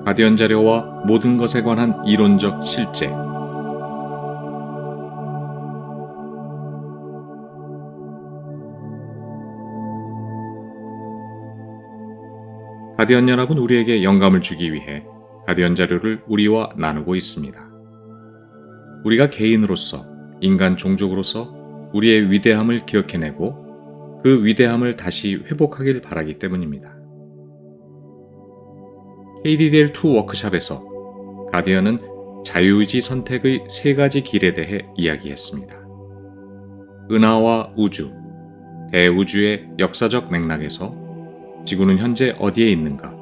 가디언 자료와 모든 것에 관한 이론적 실제. 가디언 연합은 우리에게 영감을 주기 위해 가디언 자료를 우리와 나누고 있습니다. 우리가 개인으로서, 인간 종족으로서 우리의 위대함을 기억해내고 그 위대함을 다시 회복하길 바라기 때문입니다. KDDL2 워크샵에서 가디언은 자유의지 선택의 세 가지 길에 대해 이야기했습니다. 은하와 우주, 대우주의 역사적 맥락에서 지구는 현재 어디에 있는가?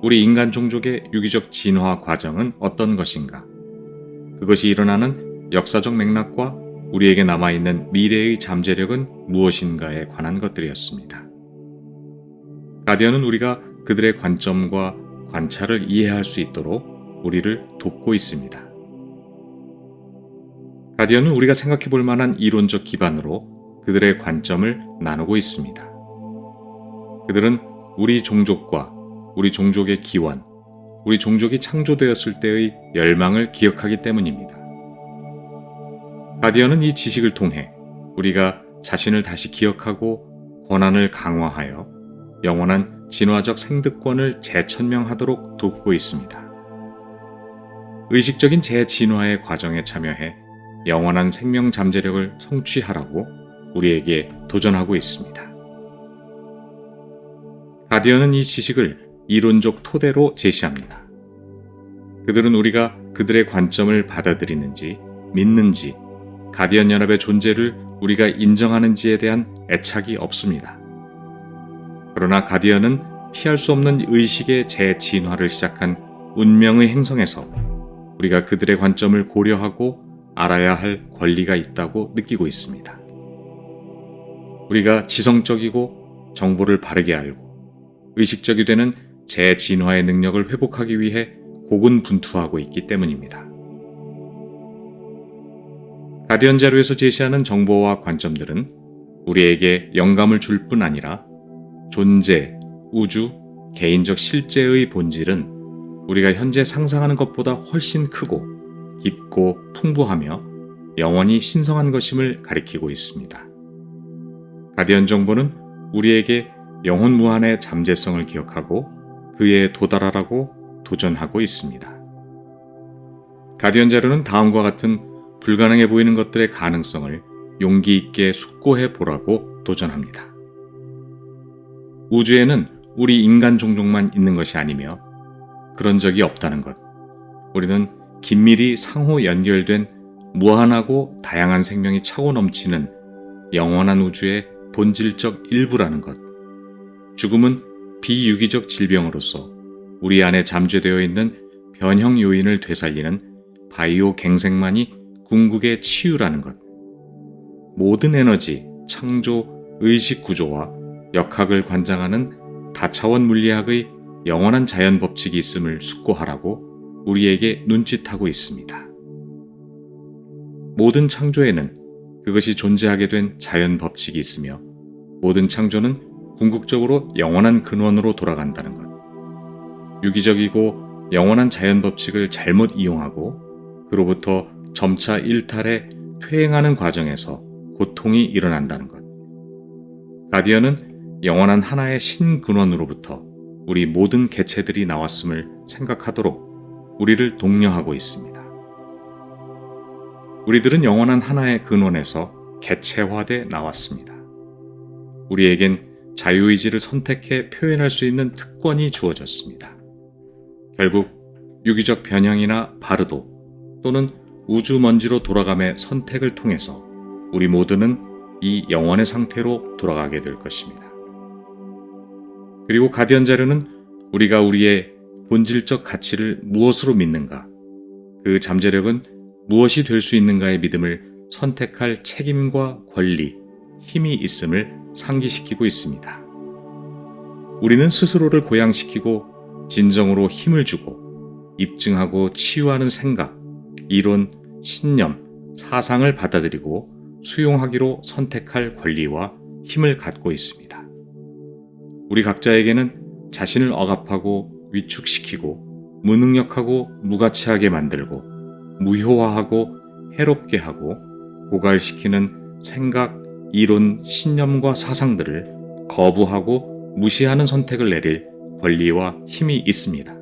우리 인간 종족의 유기적 진화 과정은 어떤 것인가? 그것이 일어나는 역사적 맥락과 우리에게 남아있는 미래의 잠재력은 무엇인가에 관한 것들이었습니다. 가디언은 우리가 그들의 관점과 관찰을 이해할 수 있도록 우리를 돕고 있습니다. 가디언은 우리가 생각해 볼 만한 이론적 기반으로 그들의 관점을 나누고 있습니다. 그들은 우리 종족과 우리 종족의 기원, 우리 종족이 창조되었을 때의 열망을 기억하기 때문입니다. 가디언은 이 지식을 통해 우리가 자신을 다시 기억하고 권한을 강화하여 영원한 진화적 생득권을 재천명하도록 돕고 있습니다. 의식적인 재진화의 과정에 참여해 영원한 생명 잠재력을 성취하라고 우리에게 도전하고 있습니다. 가디언은 이 지식을 이론적 토대로 제시합니다. 그들은 우리가 그들의 관점을 받아들이는지, 믿는지, 가디언 연합의 존재를 우리가 인정하는지에 대한 애착이 없습니다. 그러나 가디언은 피할 수 없는 의식의 재진화를 시작한 운명의 행성에서 우리가 그들의 관점을 고려하고 알아야 할 권리가 있다고 느끼고 있습니다. 우리가 지성적이고 정보를 바르게 알고 의식적이 되는 재진화의 능력을 회복하기 위해 고군분투하고 있기 때문입니다. 가디언 자료에서 제시하는 정보와 관점들은 우리에게 영감을 줄 뿐 아니라 존재, 우주, 개인적 실제의 본질은 우리가 현재 상상하는 것보다 훨씬 크고 깊고 풍부하며 영원히 신성한 것임을 가리키고 있습니다. 가디언 정보는 우리에게 영혼 무한의 잠재성을 기억하고 그에 도달하라고 도전하고 있습니다. 가디언 자료는 다음과 같은 불가능해 보이는 것들의 가능성을 용기 있게 숙고해 보라고 도전합니다. 우주에는 우리 인간 종족만 있는 것이 아니며 그런 적이 없다는 것. 우리는 긴밀히 상호 연결된 무한하고 다양한 생명이 차고 넘치는 영원한 우주의 본질적 일부라는 것. 죽음은 비유기적 질병으로서 우리 안에 잠재되어 있는 변형 요인을 되살리는 바이오 갱생만이 궁극의 치유라는 것. 모든 에너지, 창조, 의식 구조와 역학을 관장하는 다차원 물리학의 영원한 자연 법칙이 있음을 숙고하라고 우리에게 눈짓하고 있습니다. 모든 창조에는 그것이 존재하게 된 자연 법칙이 있으며 모든 창조는 궁극적으로 영원한 근원으로 돌아간다는 것. 유기적이고 영원한 자연 법칙을 잘못 이용하고 그로부터 점차 일탈해 퇴행하는 과정에서 고통이 일어난다는 것. 가디언은 영원한 하나의 신근원으로부터 우리 모든 개체들이 나왔음을 생각하도록 우리를 독려하고 있습니다. 우리들은 영원한 하나의 근원에서 개체화돼 나왔습니다. 우리에겐 자유의지를 선택해 표현할 수 있는 특권이 주어졌습니다. 결국 유기적 변형이나 바르도 또는 우주 먼지로 돌아감의 선택을 통해서 우리 모두는 이 영원의 상태로 돌아가게 될 것입니다. 그리고 가디언 자료는 우리가 우리의 본질적 가치를 무엇으로 믿는가, 그 잠재력은 무엇이 될 수 있는가의 믿음을 선택할 책임과 권리, 힘이 있음을 상기시키고 있습니다. 우리는 스스로를 고양시키고 진정으로 힘을 주고 입증하고 치유하는 생각, 이론, 신념, 사상을 받아들이고 수용하기로 선택할 권리와 힘을 갖고 있습니다. 우리 각자에게는 자신을 억압하고 위축시키고 무능력하고 무가치하게 만들고 무효화하고 해롭게 하고 고갈시키는 생각, 이론, 신념과 사상들을 거부하고 무시하는 선택을 내릴 권리와 힘이 있습니다.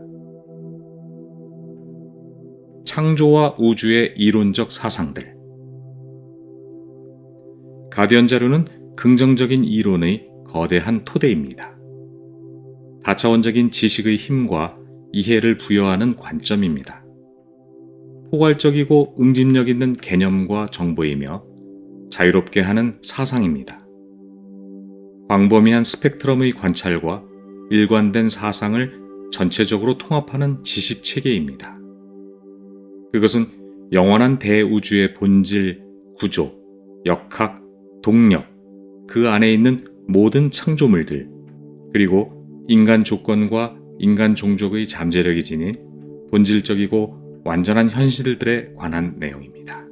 창조와 우주의 이론적 사상들. 가디언 자료는 긍정적인 이론의 거대한 토대입니다. 다차원적인 지식의 힘과 이해를 부여하는 관점입니다. 포괄적이고 응집력 있는 개념과 정보이며 자유롭게 하는 사상입니다. 광범위한 스펙트럼의 관찰과 일관된 사상을 전체적으로 통합하는 지식 체계입니다. 그것은 영원한 대우주의 본질, 구조, 역학, 동력, 그 안에 있는 모든 창조물들, 그리고 인간 조건과 인간 종족의 잠재력이 지닌 본질적이고 완전한 현실들에 관한 내용입니다.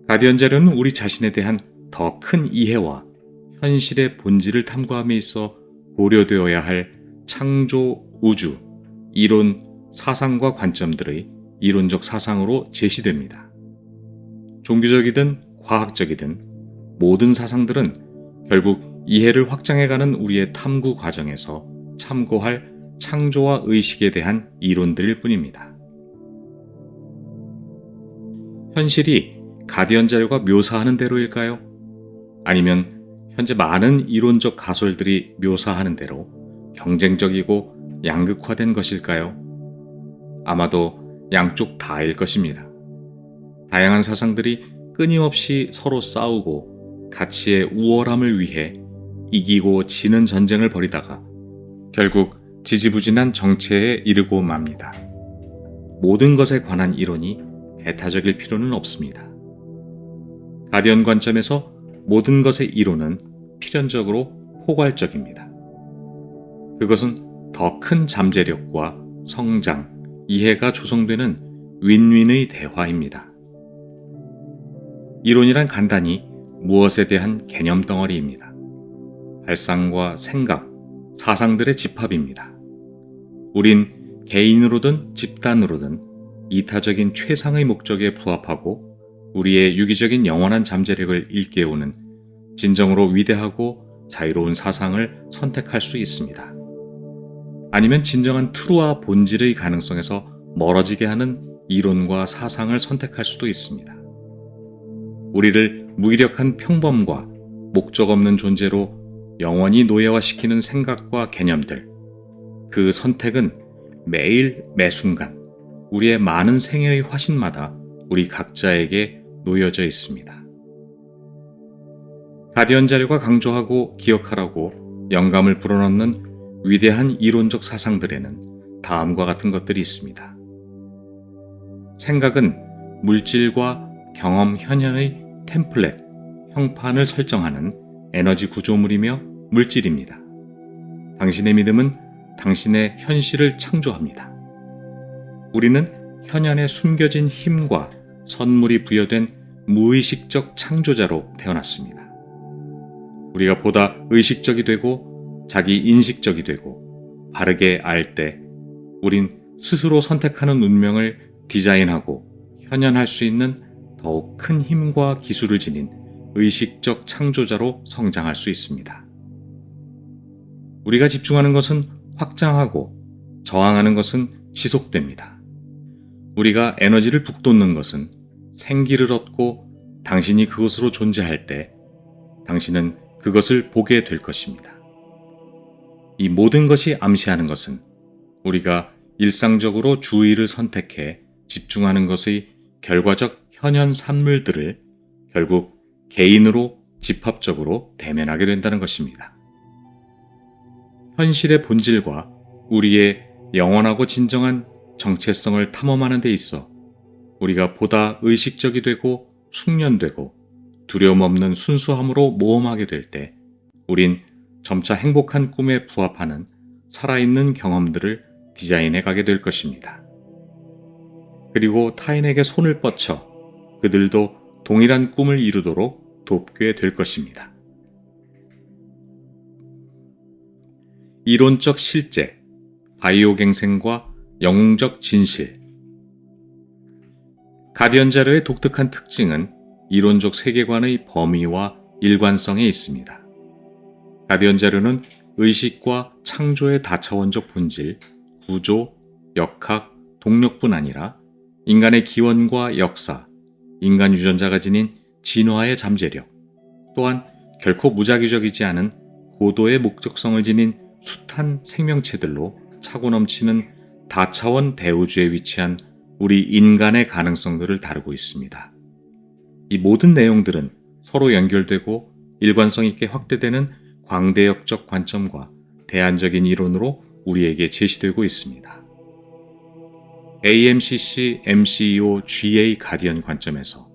가디언 자료는 우리 자신에 대한 더 큰 이해와 현실의 본질을 탐구함에 있어 고려되어야 할 창조, 우주, 이론, 사상과 관점들의 이론적 사상으로 제시됩니다. 종교적이든 과학적이든 모든 사상들은 결국 이해를 확장해가는 우리의 탐구 과정에서 참고할 창조와 의식에 대한 이론들일 뿐입니다. 현실이 가디언 자료가 묘사하는 대로일까요? 아니면 현재 많은 이론적 가설들이 묘사하는 대로 경쟁적이고 양극화된 것일까요? 아마도 양쪽 다일 것입니다. 다양한 사상들이 끊임없이 서로 싸우고 가치의 우월함을 위해 이기고 지는 전쟁을 벌이다가 결국 지지부진한 정체에 이르고 맙니다. 모든 것에 관한 이론이 배타적일 필요는 없습니다. 가디언 관점에서 모든 것의 이론은 필연적으로 포괄적입니다. 그것은 더 큰 잠재력과 성장, 이해가 조성되는 윈윈의 대화입니다. 이론이란 간단히 무엇에 대한 개념 덩어리입니다. 발상과 생각, 사상들의 집합입니다. 우린 개인으로든 집단으로든 이타적인 최상의 목적에 부합하고 우리의 유기적인 영원한 잠재력을 일깨우는 진정으로 위대하고 자유로운 사상을 선택할 수 있습니다. 아니면 진정한 트루와 본질의 가능성에서 멀어지게 하는 이론과 사상을 선택할 수도 있습니다. 우리를 무기력한 평범과 목적 없는 존재로 영원히 노예화시키는 생각과 개념들, 그 선택은 매일 매순간 우리의 많은 생애의 화신마다 우리 각자에게 놓여져 있습니다. 가디언 자료가 강조하고 기억하라고 영감을 불어넣는 위대한 이론적 사상들에는 다음과 같은 것들이 있습니다. 생각은 물질과 경험 현현의 템플릿, 형판을 설정하는 에너지 구조물이며 물질입니다. 당신의 믿음은 당신의 현실을 창조합니다. 우리는 현현에 숨겨진 힘과 선물이 부여된 무의식적 창조자로 태어났습니다. 우리가 보다 의식적이 되고 자기 인식적이 되고 바르게 알 때 우린 스스로 선택하는 운명을 디자인하고 현현할 수 있는 더욱 큰 힘과 기술을 지닌 의식적 창조자로 성장할 수 있습니다. 우리가 집중하는 것은 확장하고 저항하는 것은 지속됩니다. 우리가 에너지를 북돋는 것은 생기를 얻고 당신이 그것으로 존재할 때 당신은 그것을 보게 될 것입니다. 이 모든 것이 암시하는 것은 우리가 일상적으로 주의를 선택해 집중하는 것의 결과적 현현 산물들을 결국 개인으로 집합적으로 대면하게 된다는 것입니다. 현실의 본질과 우리의 영원하고 진정한 정체성을 탐험하는 데 있어 우리가 보다 의식적이 되고 숙련되고 두려움 없는 순수함으로 모험하게 될 때 우린 점차 행복한 꿈에 부합하는 살아있는 경험들을 디자인해 가게 될 것입니다. 그리고 타인에게 손을 뻗쳐 그들도 동일한 꿈을 이루도록 돕게 될 것입니다. 이론적 실제, 바이오갱생과 영웅적 진실. 가디언 자료의 독특한 특징은 이론적 세계관의 범위와 일관성에 있습니다. 가디언 자료는 의식과 창조의 다차원적 본질, 구조, 역학, 동력뿐 아니라 인간의 기원과 역사, 인간 유전자가 지닌 진화의 잠재력, 또한 결코 무작위적이지 않은 고도의 목적성을 지닌 숱한 생명체들로 차고 넘치는 다차원 대우주에 위치한 우리 인간의 가능성들을 다루고 있습니다. 이 모든 내용들은 서로 연결되고 일관성 있게 확대되는 광대역적 관점과 대안적인 이론으로 우리에게 제시되고 있습니다. AMCC MCEO GA 가디언 관점에서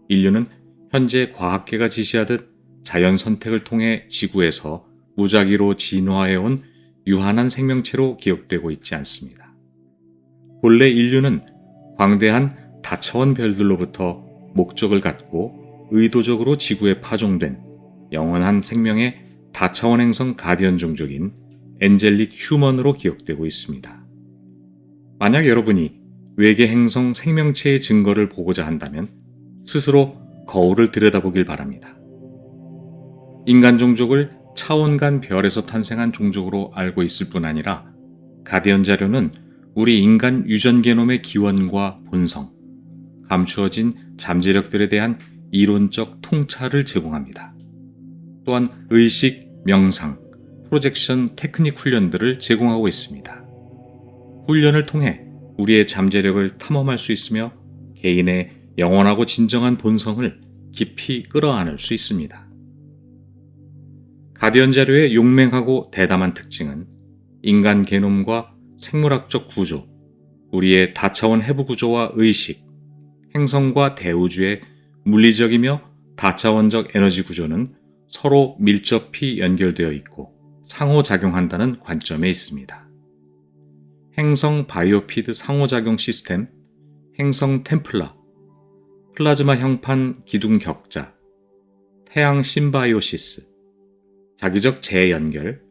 인류는 현재 과학계가 지시하듯 자연 선택을 통해 지구에서 무작위로 진화해온 유한한 생명체로 기억되고 있지 않습니다. 본래 인류는 광대한 다차원 별들로부터 목적을 갖고 의도적으로 지구에 파종된 영원한 생명의 다차원 행성 가디언 종족인 엔젤릭 휴먼으로 기억되고 있습니다. 만약 여러분이 외계 행성 생명체의 증거를 보고자 한다면 스스로 거울을 들여다보길 바랍니다. 인간 종족을 차원간 별에서 탄생한 종족으로 알고 있을 뿐 아니라 가디언 자료는 우리 인간 유전 게놈의 기원과 본성, 감추어진 잠재력들에 대한 이론적 통찰을 제공합니다. 또한 의식, 명상, 프로젝션 테크닉 훈련들을 제공하고 있습니다. 훈련을 통해 우리의 잠재력을 탐험할 수 있으며 개인의 영원하고 진정한 본성을 깊이 끌어안을 수 있습니다. 가디언 자료의 용맹하고 대담한 특징은 인간 게놈과 생물학적 구조, 우리의 다차원 해부 구조와 의식, 행성과 대우주의 물리적이며 다차원적 에너지 구조는 서로 밀접히 연결되어 있고 상호작용한다는 관점에 있습니다. 행성 바이오피드 상호작용 시스템, 행성 템플라, 플라즈마 형판 기둥 격자, 태양 심바이오시스, 자기적 재연결,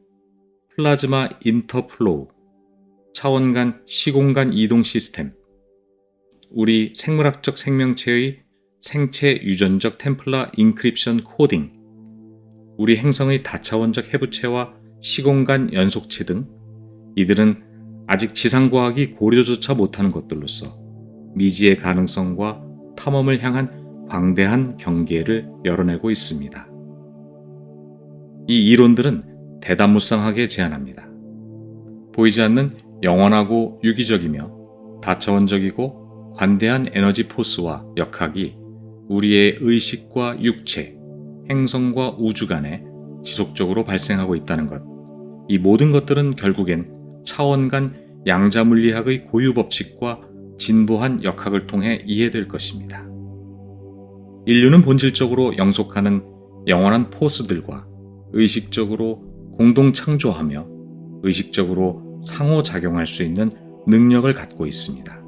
플라즈마 인터플로우, 차원 간 시공간 이동 시스템, 우리 생물학적 생명체의 생체 유전적 템플라 인크립션 코딩, 우리 행성의 다차원적 해부체와 시공간 연속체 등 이들은 아직 지상과학이 고려조차 못하는 것들로서 미지의 가능성과 탐험을 향한 광대한 경계를 열어내고 있습니다. 이 이론들은 대담무쌍하게 제안합니다. 보이지 않는 영원하고 유기적이며 다차원적이고 관대한 에너지 포스와 역학이 우리의 의식과 육체, 행성과 우주 간에 지속적으로 발생하고 있다는 것. 이 모든 것들은 결국엔 차원 간 양자물리학의 고유 법칙과 진보한 역학을 통해 이해될 것입니다. 인류는 본질적으로 영속하는 영원한 포스들과 의식적으로 공동 창조하며 의식적으로 상호작용할 수 있는 능력을 갖고 있습니다.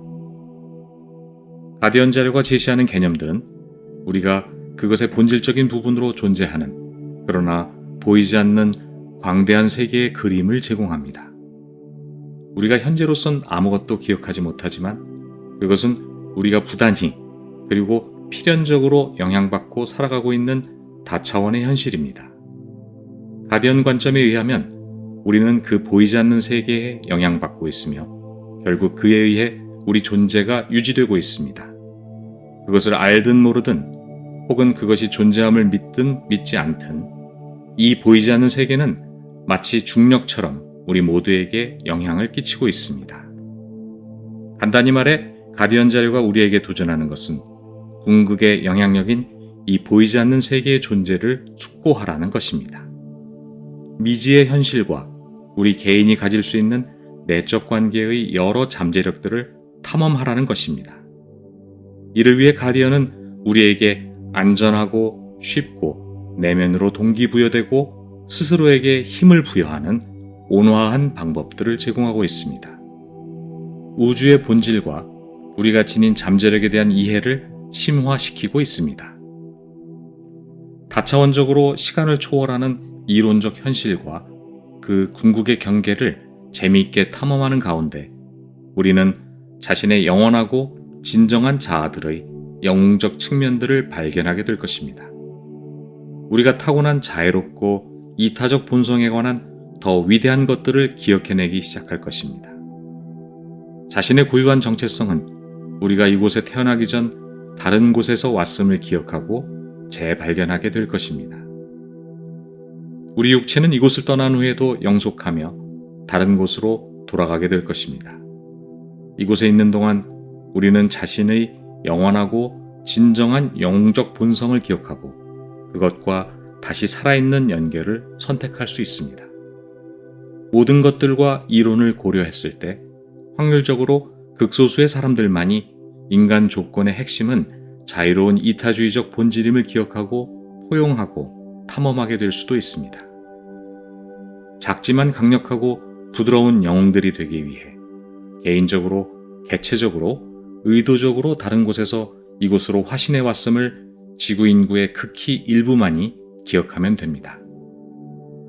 가디언 자료가 제시하는 개념들은 우리가 그것의 본질적인 부분으로 존재하는, 그러나 보이지 않는 광대한 세계의 그림을 제공합니다. 우리가 현재로선 아무것도 기억하지 못하지만 그것은 우리가 부단히 그리고 필연적으로 영향받고 살아가고 있는 다차원의 현실입니다. 가디언 관점에 의하면 우리는 그 보이지 않는 세계에 영향받고 있으며 결국 그에 의해 우리 존재가 유지되고 있습니다. 그것을 알든 모르든 혹은 그것이 존재함을 믿든 믿지 않든 이 보이지 않는 세계는 마치 중력처럼 우리 모두에게 영향을 끼치고 있습니다. 간단히 말해 가디언 자료가 우리에게 도전하는 것은 궁극의 영향력인 이 보이지 않는 세계의 존재를 숙고하라는 것입니다. 미지의 현실과 우리 개인이 가질 수 있는 내적 관계의 여러 잠재력들을 탐험하라는 것입니다. 이를 위해 가디언은 우리에게 안전하고 쉽고 내면으로 동기부여되고 스스로에게 힘을 부여하는 온화한 방법들을 제공하고 있습니다. 우주의 본질과 우리가 지닌 잠재력에 대한 이해를 심화시키고 있습니다. 다차원적으로 시간을 초월하는 이론적 현실과 그 궁극의 경계를 재미있게 탐험하는 가운데 우리는 자신의 영원하고 진정한 자아들의 영웅적 측면들을 발견하게 될 것입니다. 우리가 타고난 자애롭고 이타적 본성에 관한 더 위대한 것들을 기억해내기 시작할 것입니다. 자신의 고유한 정체성은 우리가 이곳에 태어나기 전 다른 곳에서 왔음을 기억하고 재발견하게 될 것입니다. 우리 육체는 이곳을 떠난 후에도 영속하며 다른 곳으로 돌아가게 될 것입니다. 이곳에 있는 동안 우리는 자신의 영원하고 진정한 영웅적 본성을 기억하고 그것과 다시 살아있는 연결을 선택할 수 있습니다. 모든 것들과 이론을 고려했을 때 확률적으로 극소수의 사람들만이 인간 조건의 핵심은 자유로운 이타주의적 본질임을 기억하고 포용하고 탐험하게 될 수도 있습니다. 작지만 강력하고 부드러운 영웅들이 되기 위해 개인적으로, 개체적으로, 의도적으로 다른 곳에서 이곳으로 화신해 왔음을 지구 인구의 극히 일부만이 기억하면 됩니다.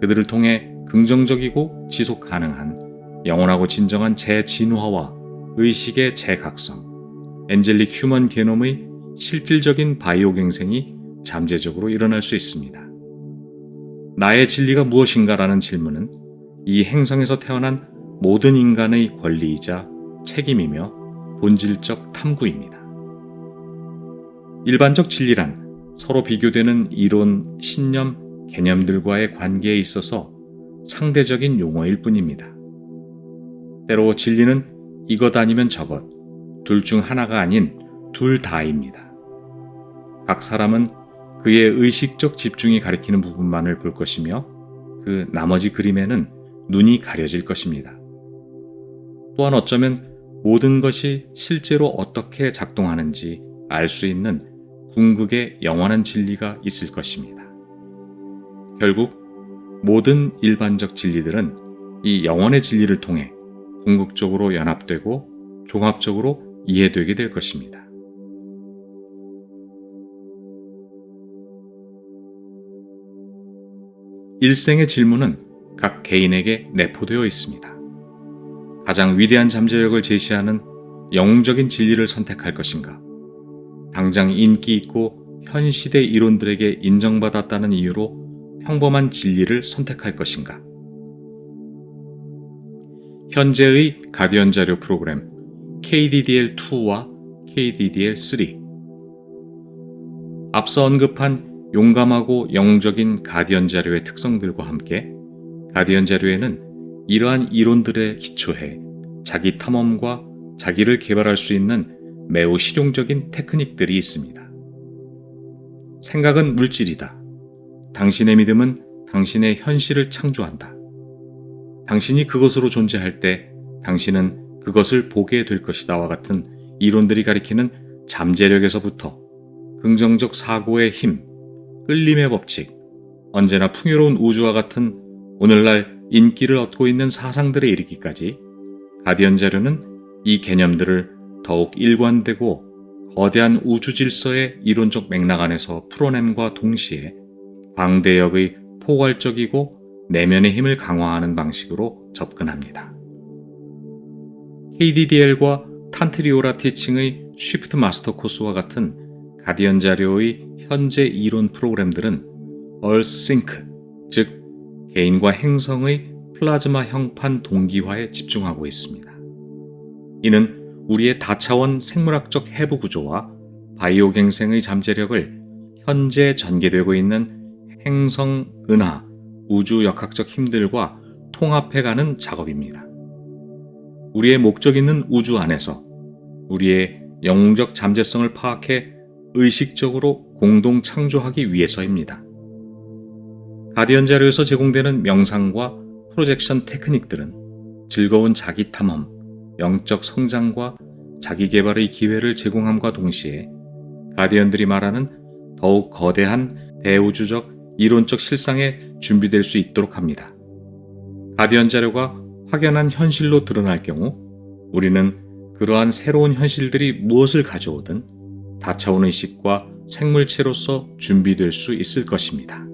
그들을 통해 긍정적이고 지속 가능한 영원하고 진정한 재진화와 의식의 재각성, 엔젤릭 휴먼 게놈의 실질적인 바이오 갱생이 잠재적으로 일어날 수 있습니다. 나의 진리가 무엇인가라는 질문은 이 행성에서 태어난 모든 인간의 권리이자 책임이며 본질적 탐구입니다. 일반적 진리란 서로 비교되는 이론, 신념, 개념들과의 관계에 있어서 상대적인 용어일 뿐입니다. 때로 진리는 이것 아니면 저것, 둘 중 하나가 아닌 둘 다입니다. 각 사람은 그의 의식적 집중이 가리키는 부분만을 볼 것이며 그 나머지 그림에는 눈이 가려질 것입니다. 또한 어쩌면 모든 것이 실제로 어떻게 작동하는지 알 수 있는 궁극의 영원한 진리가 있을 것입니다. 결국 모든 일반적 진리들은 이 영원의 진리를 통해 궁극적으로 연합되고 종합적으로 이해되게 될 것입니다. 일생의 질문은 각 개인에게 내포되어 있습니다. 가장 위대한 잠재력을 제시하는 영웅적인 진리를 선택할 것인가? 당장 인기 있고 현 시대 이론들에게 인정받았다는 이유로 평범한 진리를 선택할 것인가? 현재의 가디언 자료 프로그램 KDDL2와 KDDL3 앞서 언급한 용감하고 영웅적인 가디언 자료의 특성들과 함께 가디언 자료에는 이러한 이론들에 기초해 자기 탐험과 자기를 개발할 수 있는 매우 실용적인 테크닉들이 있습니다. 생각은 물질이다. 당신의 믿음은 당신의 현실을 창조한다. 당신이 그것으로 존재할 때 당신은 그것을 보게 될 것이다와 같은 이론들이 가리키는 잠재력에서부터 긍정적 사고의 힘, 끌림의 법칙, 언제나 풍요로운 우주와 같은 오늘날 인기를 얻고 있는 사상들에 이르기까지 가디언 자료는 이 개념들을 더욱 일관되고 거대한 우주 질서의 이론적 맥락 안에서 풀어냄과 동시에 광대역의 포괄적이고 내면의 힘을 강화하는 방식으로 접근합니다. KDDL과 탄트리오라 티칭의 쉬프트 마스터 코스와 같은 가디언 자료의 현재 이론 프로그램들은 Earth Sync, 즉 개인과 행성의 플라즈마 형판 동기화에 집중하고 있습니다. 이는 우리의 다차원 생물학적 해부 구조와 바이오 갱생의 잠재력을 현재 전개되고 있는 행성, 은하, 우주 역학적 힘들과 통합해가는 작업입니다. 우리의 목적 있는 우주 안에서 우리의 영웅적 잠재성을 파악해 의식적으로 공동 창조하기 위해서입니다. 가디언 자료에서 제공되는 명상과 프로젝션 테크닉들은 즐거운 자기 탐험, 영적 성장과 자기 개발의 기회를 제공함과 동시에 가디언들이 말하는 더욱 거대한 대우주적 이론적 실상에 준비될 수 있도록 합니다. 가디언 자료가 확연한 현실로 드러날 경우 우리는 그러한 새로운 현실들이 무엇을 가져오든 다차원 의식과 생물체로서 준비될 수 있을 것입니다.